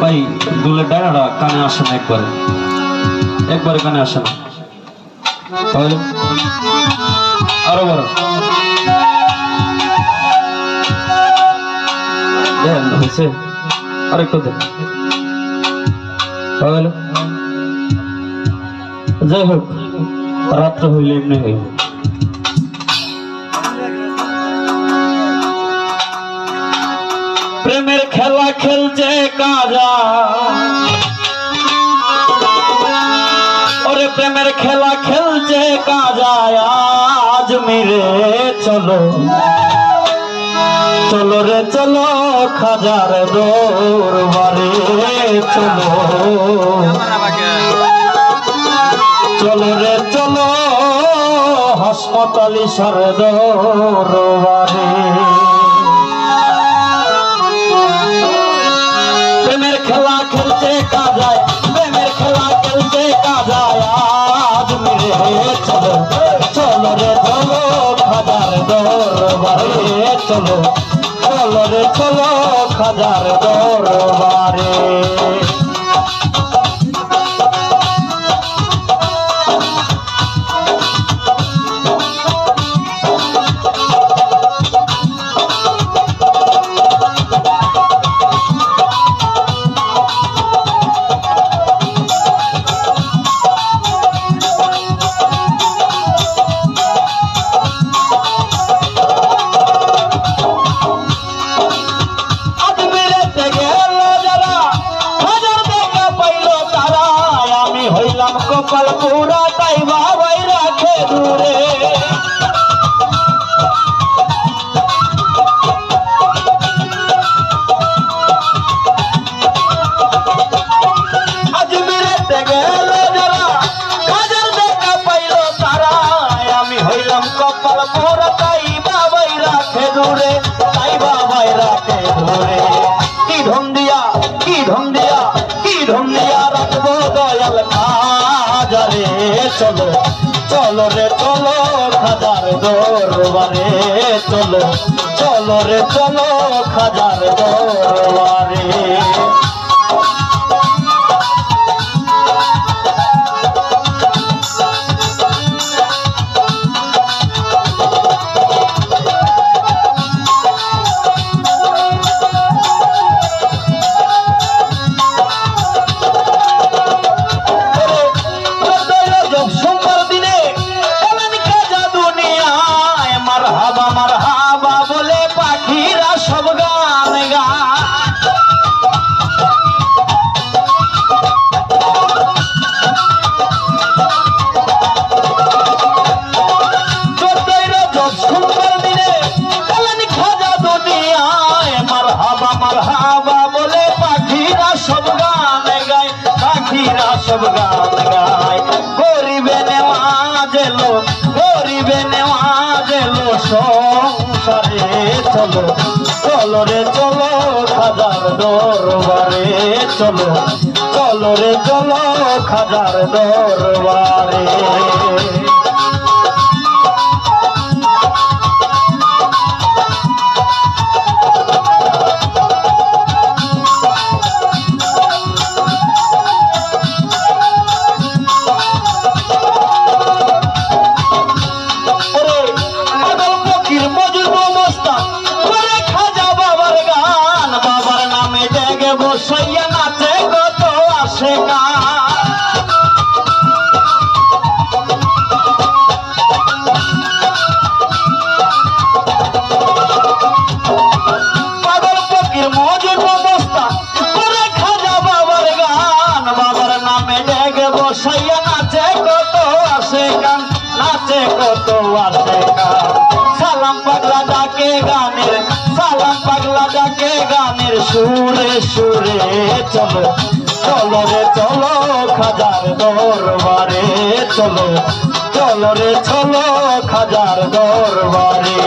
ভাই দুলের ডায়নাটা কানে আসে না, একবারে কানে আসে না। তাহলে আরো বড় দেন হয়েছে, আরেকটু দেন। তাহলে যাই হোক, রাত্র হইলে এমনি হইব। প্রেমের খেলা খেলছে কাজা, ওরে প্রেমের খেলা খেলছে কাজা। আজ মিরে চলো চলো রে চলো খাজার দরবারে চলো, চলো রে চলো হাসপাতালি সার দরবারে। প্রেমের খেলা খেলছে কাজায়, প্রেমের খেলা খেলছে কাজায়। আজ মিরে চলো চলো রে চলো খাজার দরবারে চলো, চলো রে চলো খাজার দরবারে। কপাল পুরা তাই বাবাই রাখে দূরে, আজমিরেতে গেল যারা খাজার দেখা পাইল তারা। আমি হইলাম কপাল পুরা তাই বাবাই রাখে দূরে, তাই বাবাই রাখে দূরে। কি ধন দিয়া কি ধন দিয়া কি ধন দিয়া রাখবো দয়াল খাজারে চলো, চলো রে চলো খাজার দরবারে চলো, চলো রে চলো খাজার দরবারে। সব গান গায় গরিবে নেওয়াজ এলো, গরিবে নেওয়াজ এলো সংসারে চলো, চলো রে চলো খাজার দরবারে চলো, চলো রে চলো খাজার দরবারে। বসাইয়া নাচে কত আসে গা, পাগল ফকির মজুর অবস্থা করে খাজা বাবার গান। বাবার নামে ডেগে বসাইয়া নাচে কত আসে গান, নাচে কত আসে গান। সালাম পাগলা ডাকে গানের, সালাম পাগলা ডাকে গানের সুরে সুরে চলো, চলো রে চলো খাজার দরবারে চলো, চলো রে চলো খাজার দরবারে।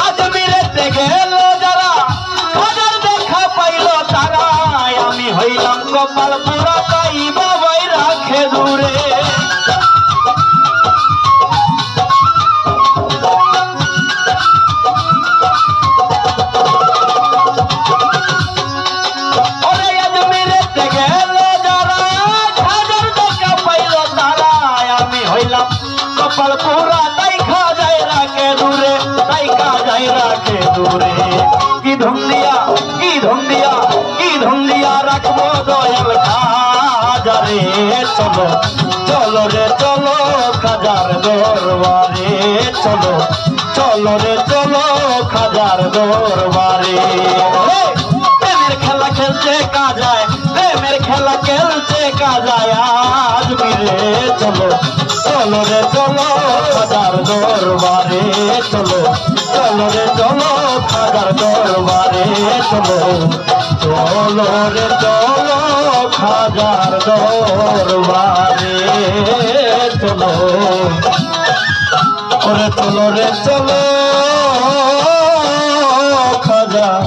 আজমিরেতে গেল যারা খাজার দেখা পাইল কপাল পুরা তাই বাবাই রাখে দূরে কপাল পুরা তাই খা যায় রাখে দূরে তাই খা যায় রাখে দূরে কি ধুম দিয়া রাখবো দয়াল খাজারে চলো চলো রে চলো খাজার দরবারে চলো চলো রে চলো খাজার দরবারে প্রেমের খেলা খেলতে কাজায় প্রেমের খেলা খেলতে কাজায় আজ মিরে চলো চলো রে চলো খাজার দরবারে চলো চলো রে চলো খাজার দরবারে চলো চলো রে চলো খাজার দরবারে চলো ওরে চলো রে চলো খাজার